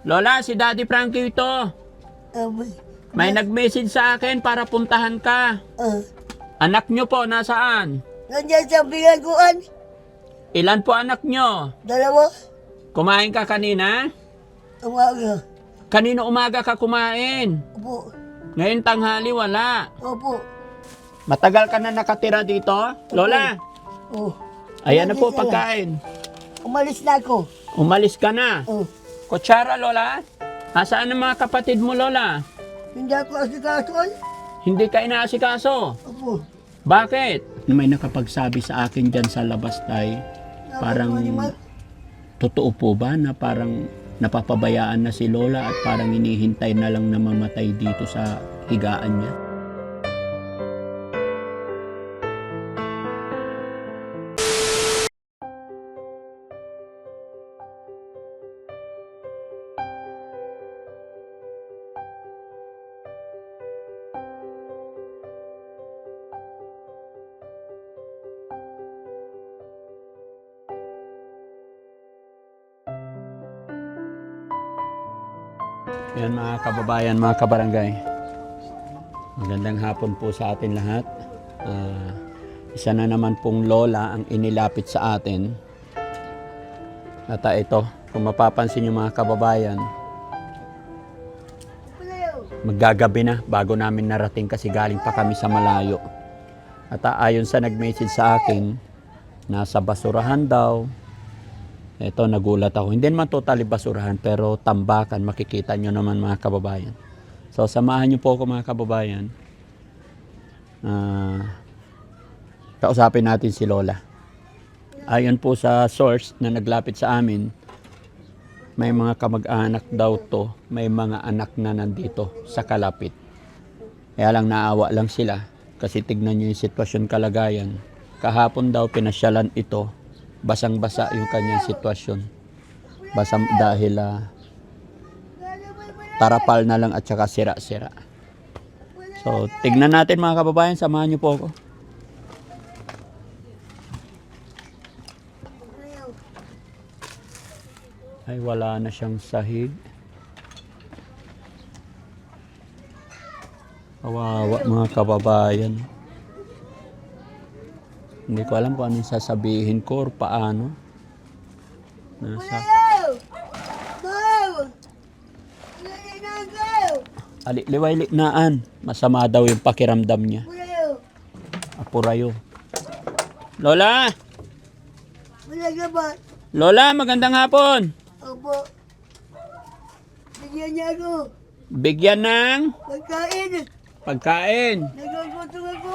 Lola, si Daddy Frankie ito. May nag-message sa akin para puntahan ka. Anak nyo po, nasaan? Nandiyan sa binaguan. Ilan po anak nyo? 2. Kumain ka kanina? Umaga. Kanino umaga ka kumain? Opo. Ngayon tanghali wala. Opo. Matagal ka na nakatira dito? Lola, Oh. ayan na po pagkain. Umalis na ako. Umalis ka na. Oh. Kutsara, Lola? Asaan ang mga kapatid mo, Lola? Hindi ako asikason. Hindi ka inaasikaso. Opo. Bakit? May nakapagsabi sa akin dyan sa labas, tay. Parang totoo po ba na parang napapabayaan na si Lola at parang hinihintay na lang na mamatay dito sa higaan niya? Yan mga kababayan, mga kabarangay. Magandang hapon po sa atin lahat. Isa na naman pong lola ang inilapit sa atin. At ito, kung mapapansin niyo mga kababayan, maggagabi na bago namin narating kasi galing pa kami sa malayo. At ayon sa nag-message sa akin, nasa basurahan daw. Ito, nagulat ako. Hindi naman totally basurahan, pero tambakan, makikita nyo naman mga kababayan. So, samahan nyo po ako mga kababayan. Kausapin natin si Lola. Ayon po sa source na naglapit sa amin, may mga kamag-anak daw to, may mga anak na nandito sa kalapit. Kaya lang naawa lang sila, kasi tignan nyo yung sitwasyon kalagayan. Kahapon daw pinasyalan ito, basang-basa yung kanyang sitwasyon. Basang dahil tarapal na lang at saka sira-sira. So, tignan natin mga kababayan, samahan niyo po ako. Ay, wala na siyang sahig. Kawawa mga kababayan. Hindi ko alam kung anong sasabihin ko or paano. Liway-liknaan. Masama daw yung pakiramdam niya. Apurayo. Lola! Lola, magandang hapon. Opo. Bigyan niya ako. Bigyan ng Pagkain. pagkain. Nagugutom ako.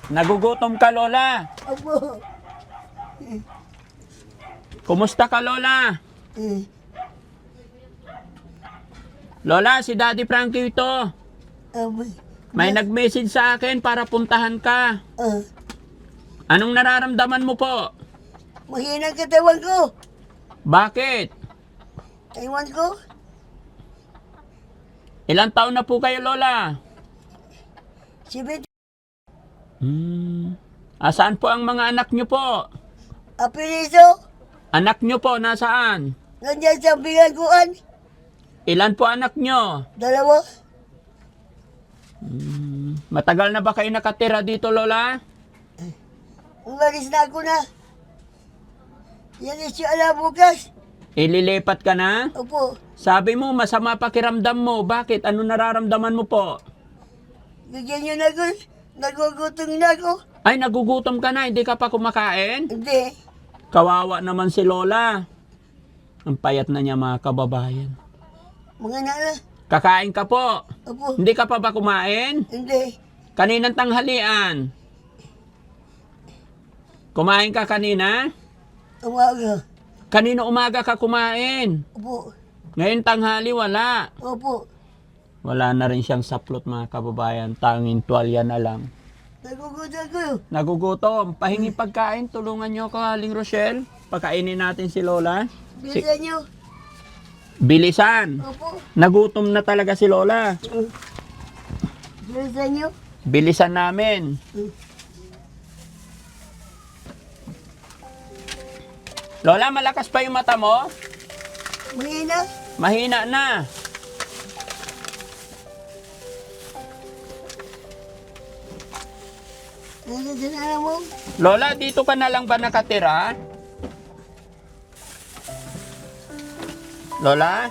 Nagugutom ka, Lola. Opo. Kumusta ka, Lola? Lola, si Daddy Frankie ito. May nag-message sa akin para puntahan ka. Anong nararamdaman mo po? Mahina katawan ko. Bakit? Ewan ko. Ilang taon na po kayo, Lola? 70. Asaan po ang mga anak nyo po? Apeliso. Anak nyo po, nasaan? Nandiyan sa binaguan. Ilan po anak nyo? 2. Matagal na ba kayo nakatira dito, Lola? Umalis na ako na. Yan is yung alam bukas. Ililipat ka na? Opo. Sabi mo, masama pakiramdam mo. Bakit? Ano nararamdaman mo po? Bigyan niyo na ako. Nagugutom na ako. Ay, nagugutom ka na. Hindi ka pa kumakain? Hindi. Kawawa naman si Lola. Ang payat na niya mga kababayan. Mga nana. Kakain ka po. Opo. Hindi ka pa ba kumain? Hindi. Kaninang tanghalian? Kumain ka kanina? Umaga. Kanino umaga ka kumain? Opo. Ngayon tanghali wala. Opo. Wala na rin siyang saplot mga kababayan. Tanging tuwalya na lang. Nagugutom ko. Nagugutom. Pahingi pagkain. Tulungan niyo ako, Aling Rochelle. Pagkainin natin si Lola. Bilisan niyo. Bilisan. Opo. Nagutom na talaga si Lola. Bilisan niyo. Bilisan namin. Lola, malakas pa yung mata mo? Mahina Mahina na. Ano sinala mo? Lola, dito ka na lang ba nakatira? Lola?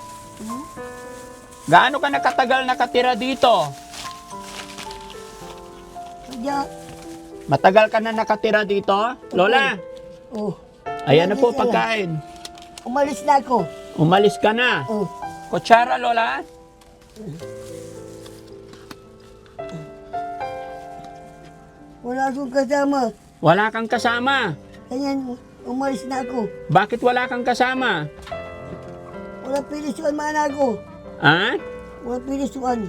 Gaano ka nakatagal nakatira dito? Kaya, Matagal ka na nakatira dito? Lola? oh, Ayan na po pagkain. umalis na ako. Umalis ka na. Oh, Kutsara, Lola? wala akong kasama. Wala kang kasama. Kaya, umalis na ako. Bakit wala kang kasama? Wala pilisuan man ako. Ha? Wala pilisuan.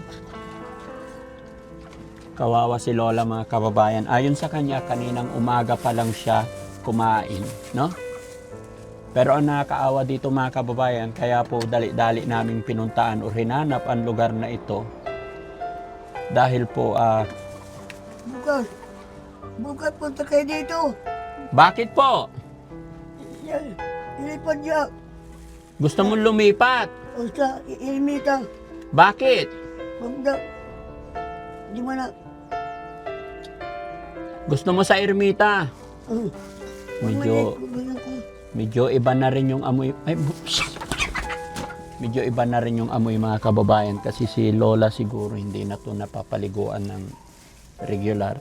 Kawawa si Lola mga kababayan. Ayon sa kanya, kaninang umaga pa lang siya kumain, no? Pero ang nakakaawa dito mga kababayan, kaya po dali-dali naming pinuntaan o hinanap ang lugar na ito. Dahil po, Bukas punta kayo dito. bakit po? Yan, ilipad niya. Gusto mong lumipat? O sa ilmita. Bakit? Magda. Di mo na. Gusto mo sa ermita? Medyo iba na rin yung amoy. Medyo iba na rin yung amoy mga kababayan kasi si Lola siguro hindi na to napapaliguan ng regular.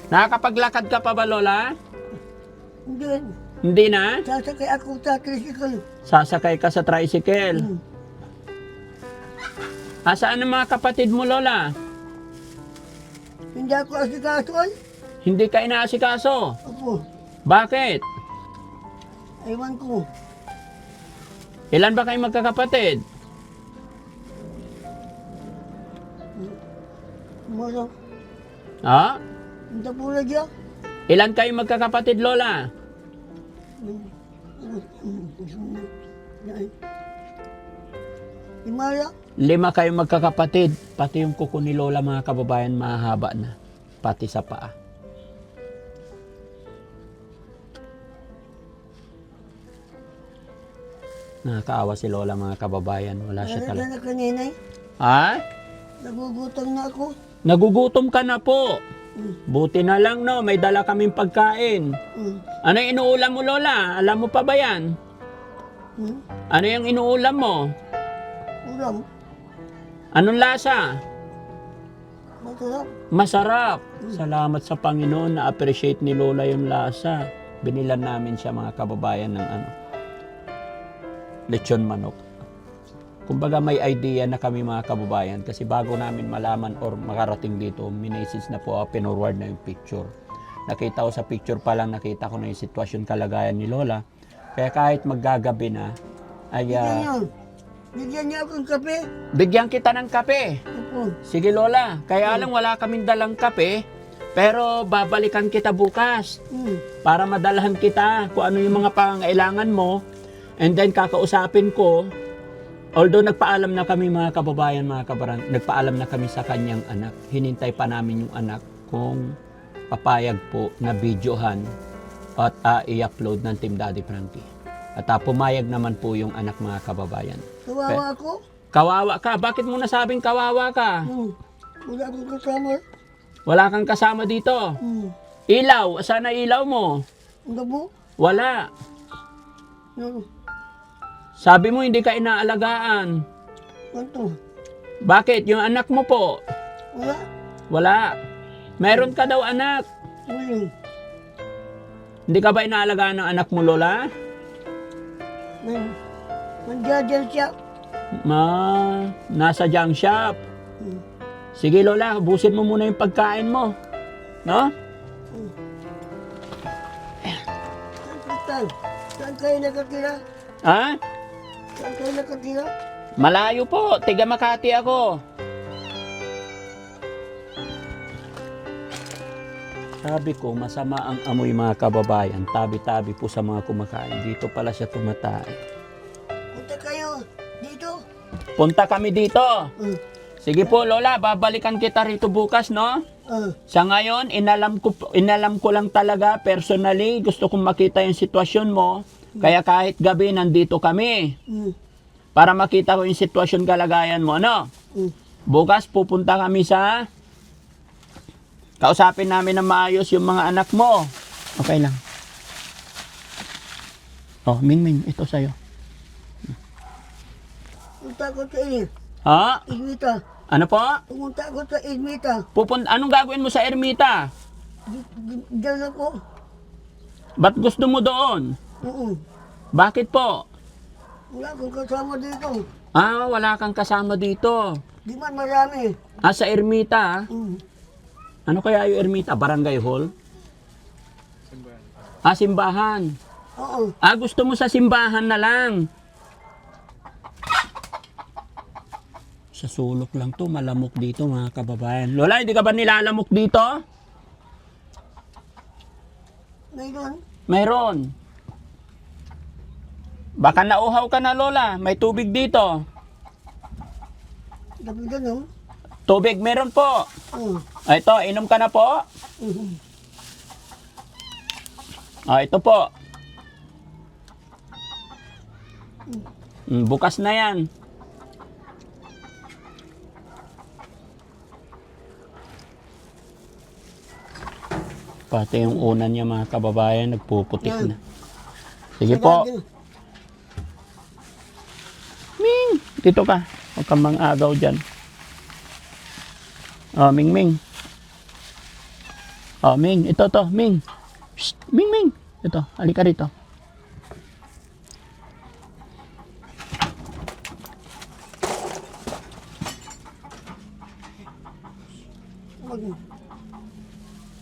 Nakakapaglakad ka pa ba, Lola? Hindi. Hindi na? Sasakay ako sa tricycle. Sasakay ka sa tricycle. Saan ang mga kapatid mo, Lola? Hindi ako asikason. Hindi ka inaasikaso. Opo. Bakit? Ewan ko. Ilan ba kayong magkakapatid? Mara. Ha? Hindi po na dyan. Ilan kayong magkakapatid, Lola? Imara. 5 kayong magkakapatid. Pati yung kuko ni Lola mga kababayan mahaba na. Pati sa paa. Nakakaawa si Lola mga kababayan. Wala siya Nalala talaga. na kaninay. Ha? Nagugutom na ako. Nagugutom ka na po. Buti na lang no, may dala kaming pagkain. Ano yung inuulam mo, Lola? Alam mo pa ba yan? Ano yung inuulam mo? Ulam. Anong lasa? Masarap. Masarap. Salamat sa Panginoon, na-appreciate ni Lola yung lasa. Binilan namin siya mga kababayan ng lechon manok. Kumbaga may idea na kami mga kababayan kasi bago namin malaman or makarating dito, minessage na po, pinurward na yung picture. Nakita ko sa picture pa lang, nakita ko na yung sitwasyon kalagayan ni Lola. Kaya kahit maggagabi na, ay Bigyan niya akong kape. bigyan kita ng kape. Opo. Sige Lola, kaya lang wala kaming dalang kape, pero babalikan kita bukas para madalhan kita kung ano yung mga pangailangan mo. And then kakausapin ko, although nagpaalam na kami mga kababayan, mga kabaran, nagpaalam na kami sa kanyang anak. Hinintay pa namin yung anak kung papayag po na videohan at i-upload ng Team Daddy Frankie. At pumayag naman po yung anak mga kababayan. Kawawa ako. Kawawa ka? Bakit mo nasabing kawawa ka? Wala akong kasama. Wala kang kasama dito. Ilaw, sana ilaw mo? Ano mo? Wala. Sabi mo hindi ka inaalagaan. Ano? Bakit? Yung anak mo po? Wala. Wala. Meron ka daw anak. Wala. Hindi ka ba inaalagaan ng anak mo, Lola? Nandiyan siya. Nasa junk shop. Sige Lola, busin mo muna yung pagkain mo. No? Saan kayo nakatira? Ha? Saan kayo nakatira? Malayo po. Tiga Makati ako. Sabi ko, masama ang amoy mga kababayan. Tabi-tabi po sa mga kumakain. Dito pala siya tumatay. Punta kayo dito. Punta kami dito. Sige po Lola, babalikan kita rito bukas, no? Sa ngayon, inalam ko lang talaga personally, gusto kong makita yung sitwasyon mo. Kaya kahit gabi, nandito kami. para makita ko yung sitwasyon kalagayan mo, ano? Bukas pupunta kami sa kausapin namin ng maayos yung mga anak mo. Okay lang. Oh, Ming, ito sa'yo. Pumunta ko sa ini. Ha? Ermita. Ano po? Pumunta ko sa Ermita. Anong gagawin mo sa ermita? Diyan ako. Ba't gusto mo doon? Oo. Bakit po? Wala akong kasama dito. Ah, wala kang kasama dito. Di man marami. Ah, sa ermita. Ano kaya yung ermita? Barangay hall? Ah, simbahan. Oo. Ah, gusto mo sa simbahan na lang. Sa sulok lang to, malamok dito mga kababayan. Lola, hindi ka ba nilalamok dito? Ngayon, Mayroon. Baka nauhaw ka na, Lola. May tubig dito. sabi ganun. Tubig, meron po. Oo. Ah, ito, inom ka na po. Ah, ito po. Bukas na yan. Pati yung unan niya mga kababayan, nagpuputik na. Sige po. Ming, dito ka. Huwag kang mang-agaw dyan. Oh, Ming. Oh, Ming, ito to, Ming. Shh, Ming. Ito, halika rito.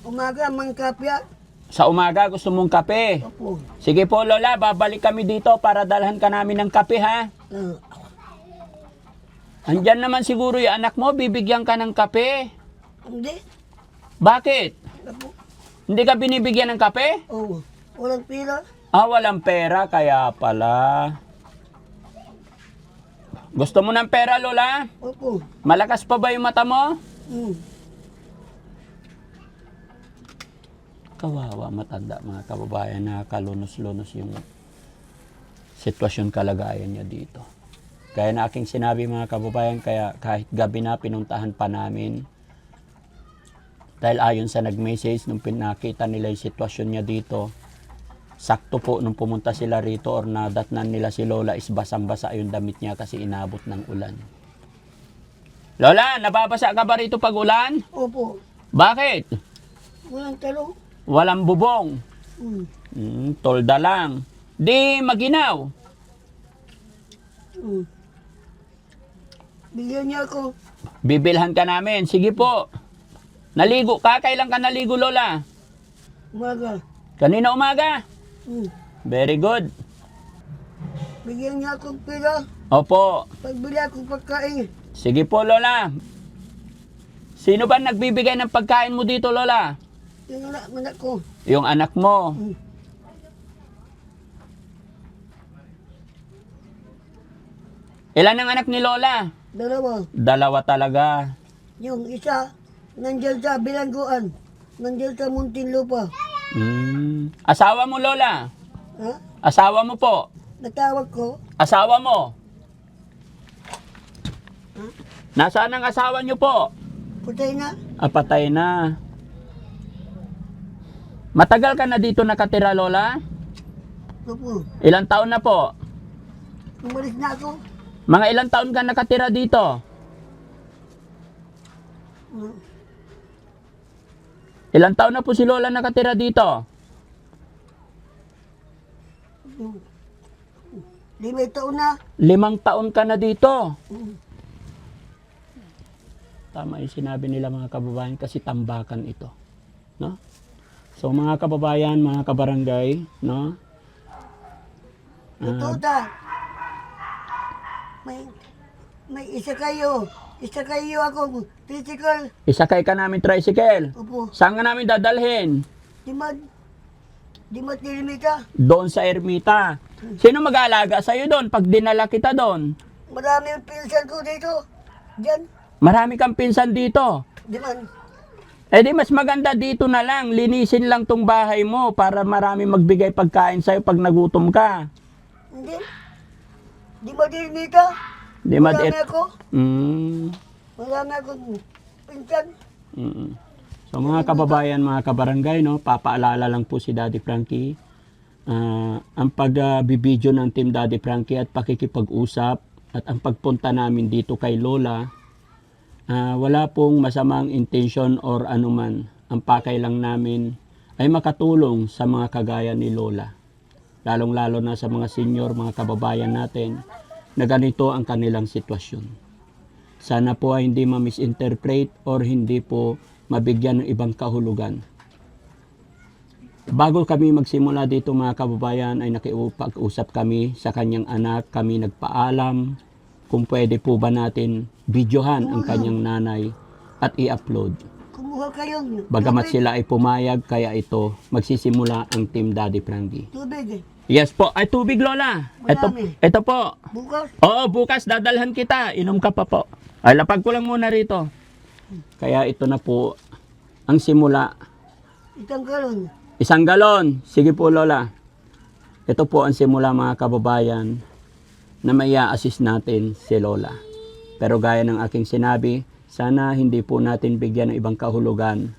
Umaga, mangkapya. Sa umaga, gusto mong kape. Opo. Sige po, Lola, babalik kami dito para dalhan ka namin ng kape, ha? Andyan naman siguro yung anak mo, bibigyan ka ng kape. Hindi. Bakit? Opo. Hindi ka binibigyan ng kape? Oo. Walang pila. Ah, walang pera, kaya pala. Gusto mo ng pera, Lola? Opo. Malakas pa ba yung mata mo? Kawawa, matanda, mga kababayan, nakakalunos-lunos yung sitwasyon kalagayan niya dito. Kaya na aking sinabi, mga kababayan, kaya kahit gabi na pinuntahan pa namin. Dahil ayon sa nag-message, nung pinakita nila yung sitwasyon niya dito, sakto po nung pumunta sila rito or nadatnan nila si Lola is basang-basa yung damit niya kasi inabot ng ulan. Lola, nababasa ka ba rito pag ulan? Opo. Bakit? Walang talong. Walang bubong. Tolda lang. Di maginaw. Bigyan niya ako. Bibilhan ka namin. Sige po. Naligo ka? Kailan ka naligo, Lola? Umaga. Kanina umaga? Very good. Bigyan niya akong pila. Opo. Pagbili akong pagkain. Sige po, Lola. Sino ba nagbibigay ng pagkain mo dito, Lola? Yung anak ko. Yung anak mo. Ilan ang anak ni Lola? Dalawa. Dalawa talaga. Yung isa, nandiyan sa bilangguan. Nandiyan sa Muntinlupa. Asawa mo, Lola? Ha? Asawa mo po? Natawag ko. Asawa mo? Nasaan ang asawa niyo po? Putay na. Ah, patay na. Matagal ka na dito nakatira, Lola? Opo. Ilang taon na po? Umalis na ako. Mga ilang taon ka nakatira dito? Ilang taon na po si Lola nakatira dito? 5 taon na. 5 taon ka na dito. Tama yung sinabi nila, mga kababayan, kasi tambakan ito. No? So mga kababayan, mga kabarangay, no? Totoo ta. May isa kayo. Isa kayo ako. Physical. Isakay ka namin tricycle. Opo. Saan ka namin dadalhin? Di matilimi ka. Doon sa ermita. Sino mag-aalaga sa'yo doon pag dinala kita doon? Marami yung pinsan ko dito. Diyan. Marami kang pinsan dito. Di man. Eh di mas maganda dito na lang. Linisin lang tong bahay mo para marami magbigay pagkain sa'yo pag nagutom ka. Hindi. Di ba din nito? Di Marami mad-it. ako. Mm. Marami akong pinsan. Mm. So mga kababayan, mga kabarangay, no, papaalala lang po si Daddy Frankie. Ang pagbibideo ng Team Daddy Frankie at pakikipag-usap at ang pagpunta namin dito kay Lola, wala pong masamang intention or anuman. Ang pakay lang namin ay makatulong sa mga kagaya ni Lola. Lalong-lalo na sa mga senior, mga kababayan natin na ganito ang kanilang sitwasyon. Sana po ay hindi ma-misinterpret or hindi po mabigyan ng ibang kahulugan. Bago kami magsimula dito mga kababayan ay nakipag-usap kami sa kanyang anak. Kami nagpaalam kung pwede po ba natin videohan ang kanyang nanay at i-upload. Kumuha kayong Bagamat tubig. sila ay pumayag, kaya ito magsisimula ang Team Daddy Frankie. Tubig. Yes po, ay tubig Lola. Marami. Ito po. Bukas. Oo, bukas dadalhan kita. Inom ka pa po. Ay, lapag ko lang muna rito. Kaya ito na po ang simula. Itang galon. 1 galon. Sige po Lola. Ito po ang simula mga kababayan na may assist natin si Lola. Pero gaya ng aking sinabi, sana hindi po natin bigyan ng ibang kahulugan.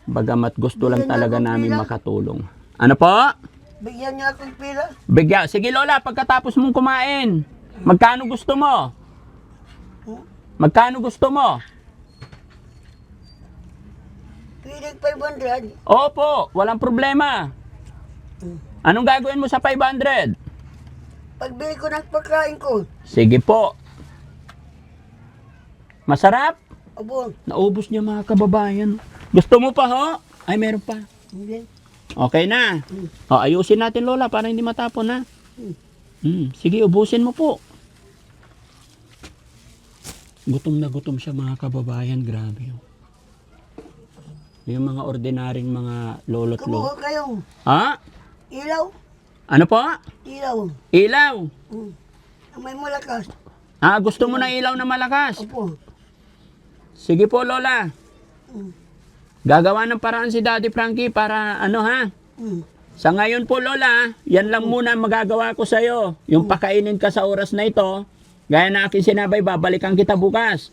Bagamat gusto lang talaga namin makatulong. Ano po? Bigyan niya akong pila. Bigyan. Sige Lola, pagkatapos mong kumain, magkano gusto mo? Magkano gusto mo? Piling 500. Opo, walang problema. Anong gagawin mo sa 500? Pagbili ko ng pagkain ko. Sige po. Masarap? Abo. Naubos niya mga kababayan. Gusto mo pa ho? Ay, meron pa. Hindi. Okay na. O, ayusin natin Lola para hindi matapon ha. Sige, ubusin mo po. Gutom na gutom siya mga kababayan. Grabe. Yung mga ordinaryong mga lolo't Kumuha lolo. kayong Ha? ilaw. Ano po? Ilaw. Ilaw. May malakas. Gusto mo ng ilaw na malakas? Opo. Sige po Lola. Gagawa ng paraan si Daddy Frankie para ano ha? Sa ngayon po Lola, yan lang muna ang magagawa ko sa'yo. Yung pakainin ka sa oras na ito, gaya na aking sinabay, babalikan kita bukas.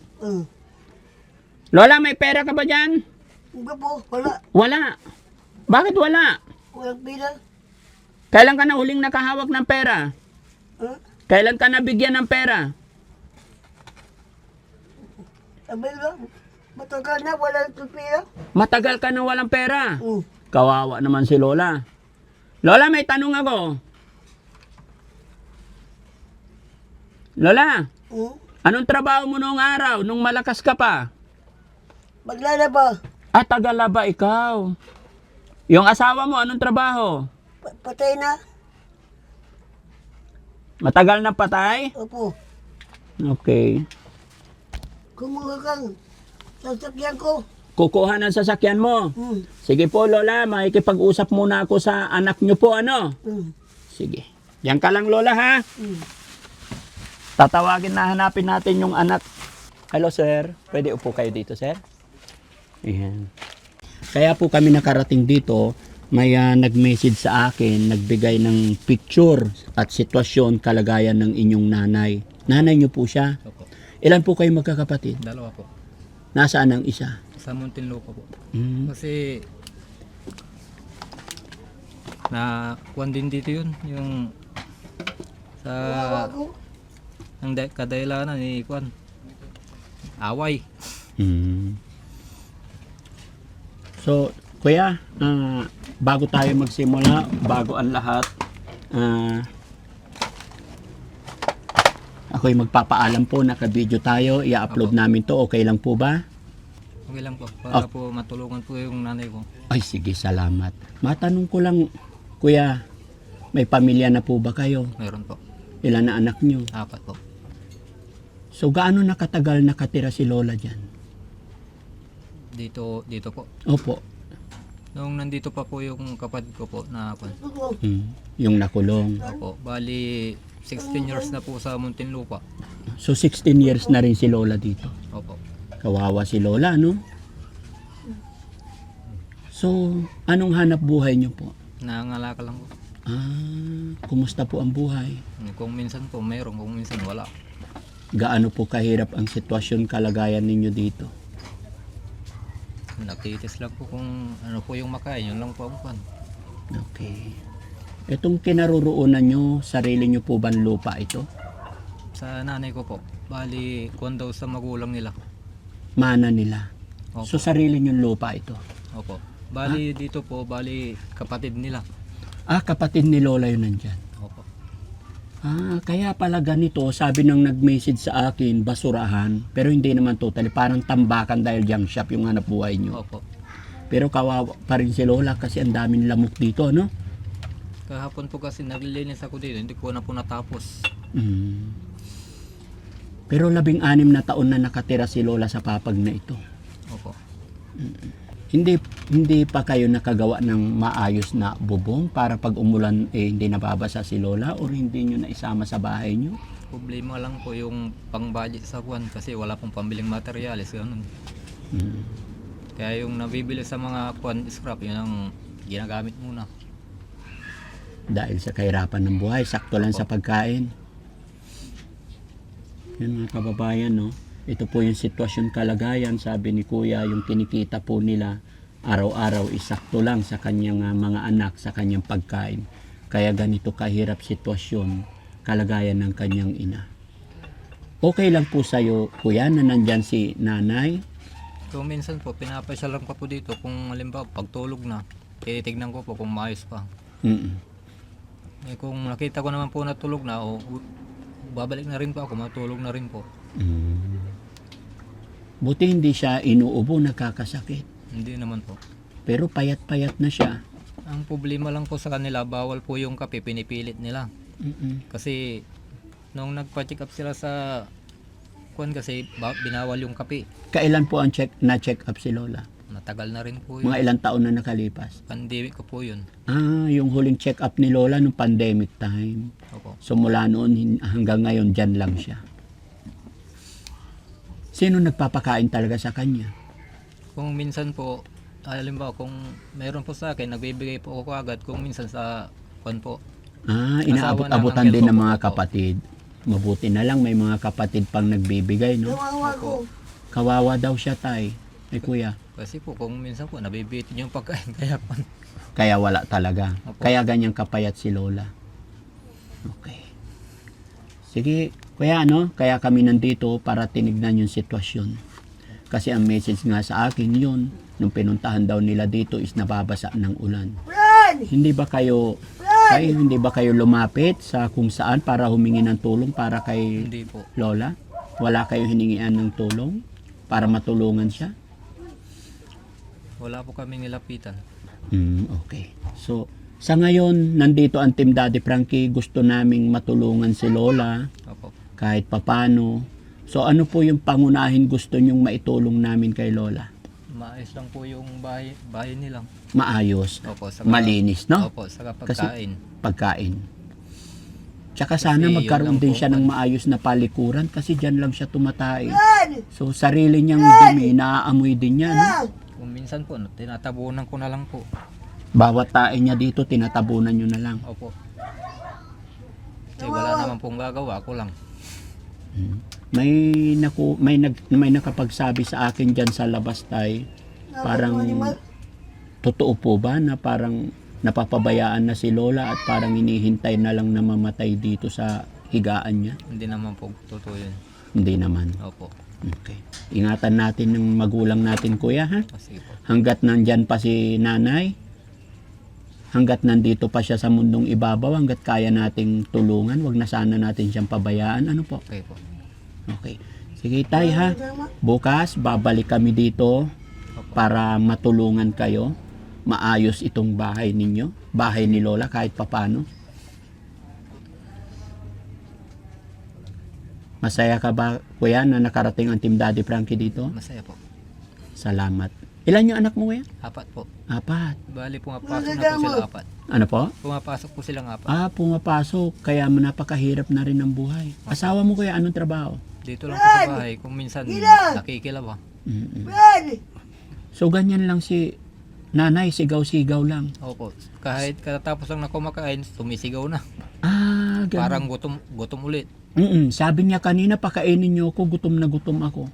Lola, may pera ka ba dyan? Hindi po. Wala. Wala. Bakit wala? Walang pila. Kailan ka na huling nakahawak ng pera? Kailan ka nabigyan ng pera? Sabi lang. Matagal na. Walang pila. Matagal ka na walang pera. Kawawa naman si Lola. Lola, may tanong ako. Lola, anong trabaho mo noong araw, nung malakas ka pa? Maglalaba. Tagalaba ikaw. Yung asawa mo, anong trabaho? Patay na. Matagal na patay? Opo. Okay. Kumuha kang sasakyan ko. Kukuha ng sasakyan mo. Sige po Lola, makikipag-usap muna ako sa anak nyo po, ano? Sige. Yan ka lang Lola ha? Tatawagin na, hanapin natin yung anak. Hello sir, pwede upo kayo dito sir? Ayan. Kaya po kami nakarating dito, may nag-message sa akin, nagbigay ng picture at sitwasyon, kalagayan ng inyong nanay. Nanay nyo po siya? Opo. Ilan po kayo magkakapatid? 2 po. Nasaan ang isa? Sa Muntinlupa po. Hmm. Kasi na kuwan din dito yun, yung sa ang kadailanan ni kuwan. Away. Hmm. So, kuya, bago tayo magsimula, bago ang lahat, ako'y magpapaalam po, naka-video tayo, i-upload namin to, okay lang po ba? Okay lang po. Para po matulungan po yung nanay ko. Ay, sige, salamat. Matanong ko lang, kuya, may pamilya na po ba kayo? Meron po. Ilan na anak nyo? 4 po. So, gaano nakatagal nakatira si Lola dyan? Dito po. Opo. Nung nandito pa po yung kapatid ko po na kuwan. Yung nakulong. Opo. Bali 16 years na po sa Muntinlupa. So, 16 years na rin si Lola dito. Opo. Kawawa si Lola, no? So, anong hanap buhay niyo po? Nangangalaka lang po. Kumusta po ang buhay? Kung minsan po mayroon, kung minsan wala. Gaano po kahirap ang sitwasyon, kalagayan ninyo dito? Nagtitis lang po kung ano po yung makain, yun lang po ang pan. Okay. Itong kinaroroonan nyo, sarili nyo po bang lupa ito? Sa nanay ko po, bali kuwan daw sa magulang nila. Mana nila. Opo. So sarili nyo lupa ito? Opo. Bali dito po, bali kapatid nila. Kapatid ni Lola yun nandyan. Opo. Kaya pala ganito, sabi nang nag-message sa akin, basurahan, pero hindi naman totally, parang tambakan dahil junk shop yung hanap buhay nyo. Opo. Pero kawawa pa rin si Lola kasi ang daming lamok dito, no? Kahapon po kasi naglilinis ako dito, hindi ko na po natapos. Pero 16 na taon na nakatira si Lola sa papag na ito. Opo. Hindi pa kayo nakagawa ng maayos na bubong para pag umulan hindi nababasa si Lola or hindi nyo na isama sa bahay nyo? Problema lang po yung pang-budget sa kuwan kasi wala pong pambiling materyales. Ganun. Kaya yung nabibili sa mga kuwan scrap, yun ang ginagamit muna. Dahil sa kahirapan ng buhay, sakto lang Opo. sa pagkain. Yan mga kababayan, no? Ito po yung sitwasyon, kalagayan, sabi ni Kuya, yung kinikita po nila araw-araw isakto lang sa kanyang mga anak, sa kanyang pagkain. Kaya ganito kahirap sitwasyon, kalagayan ng kanyang ina. Okay lang po sa'yo, Kuya, na nandyan si nanay? Kung minsan po, pinapasyal lang ko po dito kung halimbawa pagtulog na, titignan ko po kung maayos pa. Kung nakita ko naman po na tulog na, babalik na rin po ako, matulog na rin po. Buti hindi siya inuubo, nakakasakit. Hindi naman po. Pero payat-payat na siya. Ang problema lang po sa kanila, bawal po yung kape, pinipilit nila. Kasi nung nagpa-check up sila sa kuwan kasi binawal yung kape. Kailan po ang na-check up si Lola? Matagal na rin po yun. Mga ilang taon na nakalipas? Pandemic ko po yun. Yung huling check up ni Lola nung pandemic time. Opo. So mula noon hanggang ngayon, dyan lang siya. Sino nagpapakain talaga sa kanya? Kung minsan po, halimbawa kung mayroon po sa akin, nagbibigay po ako agad. Kung minsan sa kuwan po. Inaabot-abutan ng din ng uncle mga ko. kapatid. Mabuti na lang may mga kapatid pang nagbibigay, no? Kawawa ko. Kawawa daw siya, tay. Ay, kuya. Kasi po kung minsan po, nabibitin yung pagkain. Kaya po, Kaya wala talaga. Opo. Kaya ganyang kapayat si Lola. Okay. Sige, kuya, kaya kami nandito para tinignan yung sitwasyon. Kasi ang message nga sa akin yun, nung pinuntahan daw nila dito is nababasa ng ulan. Fran! Hindi ba kayo lumapit sa kung saan para humingi ng tulong para kay hindi po. Lola? Wala kayo hiningian ng tulong para matulungan siya? Wala po kami nilapitan. Okay. So, sa ngayon, nandito ang Team Daddy Frankie. Gusto naming matulungan si Lola Opo. kahit papano. So, ano po yung pangunahin gusto nyong maitulong namin kay Lola? Maayos lang po yung bahay nilang. Maayos, Opo. malinis, no? Opo, saka pagkain. Pagkain. Tsaka sana Kasi magkaroon yun lang din po, siya ng maayos na palikuran kasi dyan lang siya tumatay. Fran! So, sarili niyang dumi, naaamoy din niya, no? Fran! Kung minsan po, tinatabunan ko na lang po. Bawat tae niya dito, tinatabunan niyo na lang. Opo. Wala naman pong gagawa, ako lang. May nakapagsabi sa akin dyan sa labas, tay, parang totoo po ba na parang napapabayaan na si Lola at parang inihintay na lang na mamatay dito sa higaan niya? Hindi naman po totoo yun. Hindi naman. Opo. Okay. Ingatan natin ng magulang natin, kuya, ha? Sige po. Hanggat nandyan pa si nanay, hanggat nandito pa siya sa mundong ibabaw, hanggat kaya nating tulungan, wag na sana natin siyang pabayaan. Ano po? Okay po. Okay. Sige, tay, ha? Bukas, babalik kami dito para matulungan kayo. Maayos itong bahay ninyo. Bahay ni Lola kahit papano. Masaya ka ba, kuya, na nakarating ang Team Daddy Frankie dito? Masaya po. Salamat. Ilan yung anak mo, kuya? 4 po. 4. Bali, pumapasok na po sila 4. Ano po? Pumapasok po silang 4. Pumapasok. Kaya napakahirap na rin ang buhay. Asawa mo, kuya, anong trabaho? Dito lang po sa bahay. Kung minsan Ilan? nakikilaw. Mm-mm. Fran! So, ganyan lang si nanay, sigaw-sigaw lang. Opo. Kahit katapos lang na kumakain, sumisigaw na. Ah, ganun. Parang gutom ulit. Sabi niya kanina, pakainin niyo ako, gutom na gutom ako.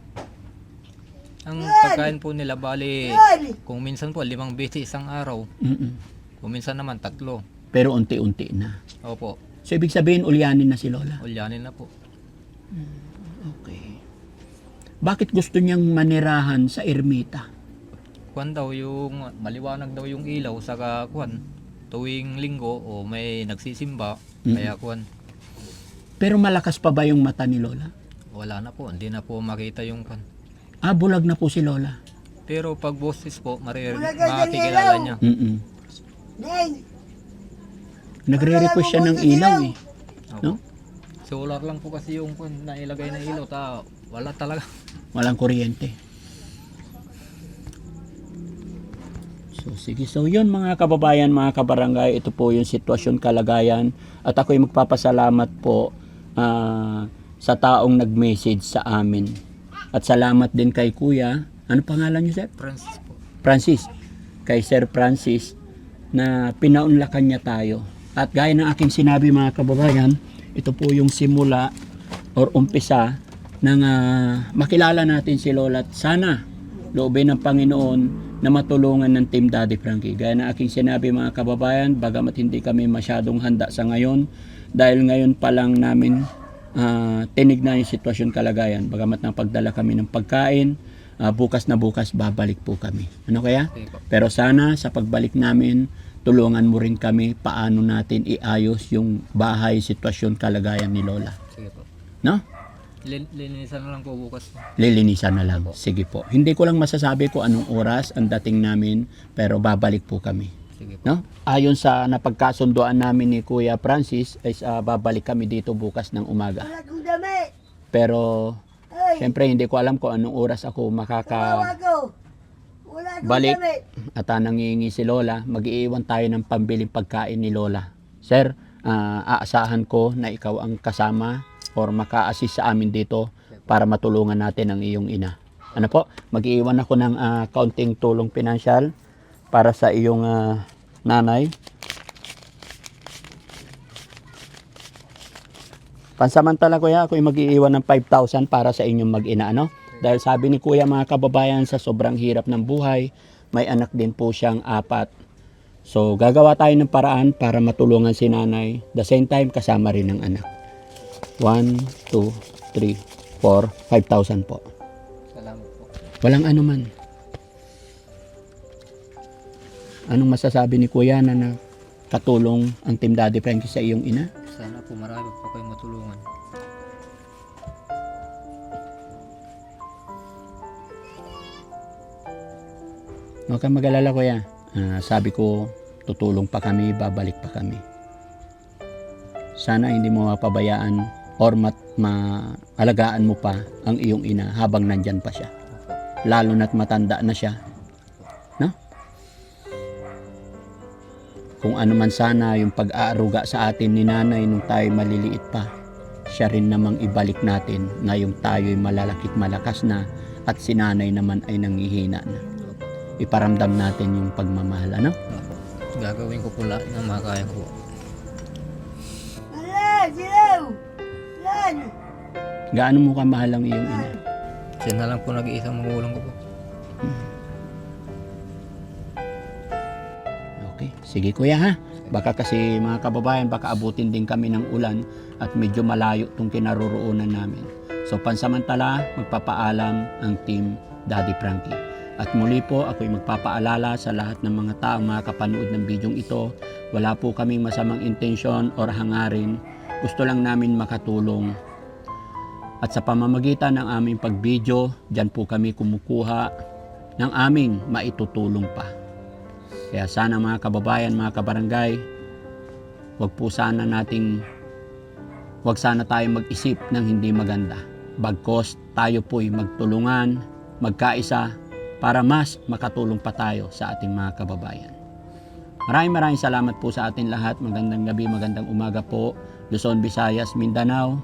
Ang pagkain po nila, bali, Yan! kung minsan po 5 beses isang araw, kung minsan naman 3. Pero unti-unti na. Opo. So, ibig sabihin, ulyanin na si Lola. Ulyanin na po. Okay. Bakit gusto niyang manirahan sa ermita? Kwan daw yung, maliwanag daw yung ilaw sa kwan. Tuwing linggo o may nagsisimba, kaya kwan. Pero malakas pa ba yung mata ni Lola? Wala na po, hindi na po makita yung kwan. Ah, bulag na po si Lola. Pero pag boses po, Wala ka sa makikilala ilaw. niya. Neng! Nagre-request siya ng ilaw eh. Opo. No? Solar lang po kasi yung kwan na ilagay na ilaw, wala talaga. Walang kuryente. So, sige. So, yun mga kababayan, mga kabarangay, ito po yung sitwasyon, kalagayan. At ako'y magpapasalamat po sa taong nag-message sa amin. At salamat din kay Kuya. Ano pangalan niyo, Sir? Francis po. Francis. Kay Sir Francis na pinaunlakan niya tayo. At gaya ng aking sinabi mga kababayan, ito po yung simula or umpisa ng makilala natin si Lola. At sana loobin ng Panginoon na matulungan ng Team Daddy Frankie. Gaya ng aking sinabi mga kababayan, bagamat hindi kami masyadong handa sa ngayon, dahil ngayon pa lang namin tinignan yung sitwasyon, kalagayan. Bagamat nang pagdala kami ng pagkain, bukas na bukas babalik po kami. Ano kaya? Sige po. Pero sana sa pagbalik namin, tulungan mo rin kami paano natin iayos yung bahay, sitwasyon, kalagayan ni Lola. Sige po. No? Linisan na lang po bukas po. Lilinisan na lang. Sige po. Hindi ko lang masasabi kung anong oras ang dating namin, pero babalik po kami. Sige po. No? Ayon sa napagkasunduan namin ni Kuya Francis, is babalik kami dito bukas ng umaga. Wala kong damit! Pero Ay! syempre hindi ko alam kung anong oras ako Kawawa makakabalik. ko! Wala akong damit! At nangingi si Lola, mag-iiwan tayo ng pambiling pagkain ni Lola. Sir, aasahan ko na ikaw ang kasama or maka-assist sa amin dito para matulungan natin ang iyong ina. Ano po? Mag-iiwan ako ng kaunting tulong pinansyal para sa iyong nanay. Pansamantala kuya, ako'y mag-iiwan ng 5,000 para sa inyong mag-ina, ano? Dahil sabi ni kuya mga kababayan, sa sobrang hirap ng buhay, may anak din po siyang 4. So, gagawa tayo ng paraan para matulungan si nanay. The same time, kasama rin ng anak. 1, 2, 3, 4, 5,000 po. Salamat po. Walang anuman. Anong masasabi ni kuya na katulong ang Team Daddy Frankie sa iyong ina? Sana po marami po kayong matulungan. Huwag kang mag-alala kuya. Sabi ko, tutulong pa kami, babalik pa kami. Sana hindi mo mapabayaan or maalagaan mo pa ang iyong ina habang nandyan pa siya. Opo. Lalo na't matanda na siya. No? Kung ano man sana yung pag-aaruga sa atin ni nanay nung tayo maliliit pa, siya rin namang ibalik natin ngayong tayo'y malalakit malakas na at si nanay naman ay nangihina na. Iparamdam natin yung pagmamahal, ano? Opo. Gagawin ko po lahat ng makakaya ko. Wala! Silaw! Lan! Gaano mo kamahal ang iyong ina? Siya na lang po nag-iisang magulang ko po. Okay, sige kuya ha. Baka kasi mga kababayan, baka abutin din kami ng ulan at medyo malayo itong kinaroroonan namin. So pansamantala, magpapaalam ang Team Daddy Frankie. At muli po, ako'y magpapaalala sa lahat ng mga taong makakapanood ng bidyong ito. Wala po kaming masamang intensyon or hangarin. Gusto lang namin makatulong. At sa pamamagitan ng aming pagbidyo, dyan po kami kumukuha ng aming maitutulong pa. Kaya sana mga kababayan, mga kabarangay, wag sana tayo mag-isip ng hindi maganda. Bagkos tayo po'y magtulungan, magkaisa, para mas makatulong pa tayo sa ating mga kababayan. Maraming salamat po sa atin lahat. Magandang gabi, magandang umaga po. Luzon, Visayas, Mindanao.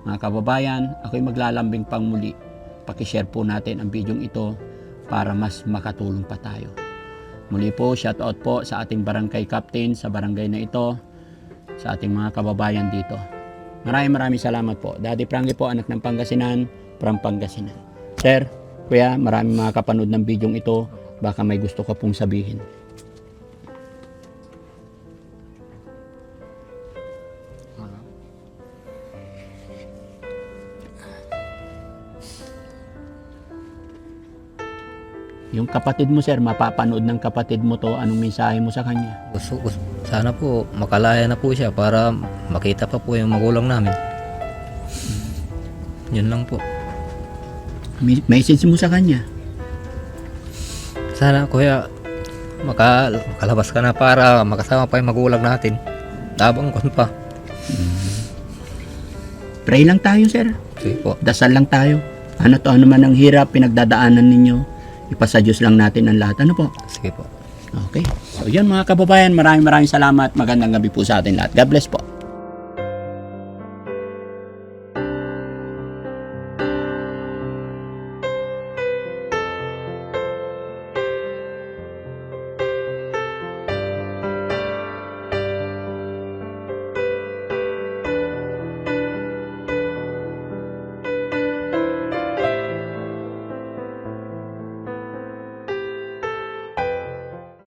Mga kababayan, ako'y maglalambing pang muli. Pakishare po natin ang bidyong ito para mas makatulong pa tayo. Muli po, shout out po sa ating barangay captain sa barangay na ito, sa ating mga kababayan dito. Maraming salamat po. Daddy Frankie po, anak ng Pangasinan, from Pangasinan. Sir, kuya, maraming mga kapanood ng bidyong ito. Baka may gusto ka pong sabihin. Yung kapatid mo, sir, mapapanood ng kapatid mo to, anong mensahe mo sa kanya? Sana po makalaya na po siya para makita pa po yung magulang namin. Yun lang po. Message mo sa kanya. Sana kuya makalabas ka na para makasama pa yung magulang natin. Tabang kon pa. Pray lang tayo, sir. Sige po. Dasal lang tayo. Ano man ang hirap, pinagdadaanan ninyo. Ipasa Diyos lang natin ang lahat. Ano po? Sige po. Okay. So yun mga kababayan, maraming salamat. Magandang gabi po sa atin lahat. God bless po.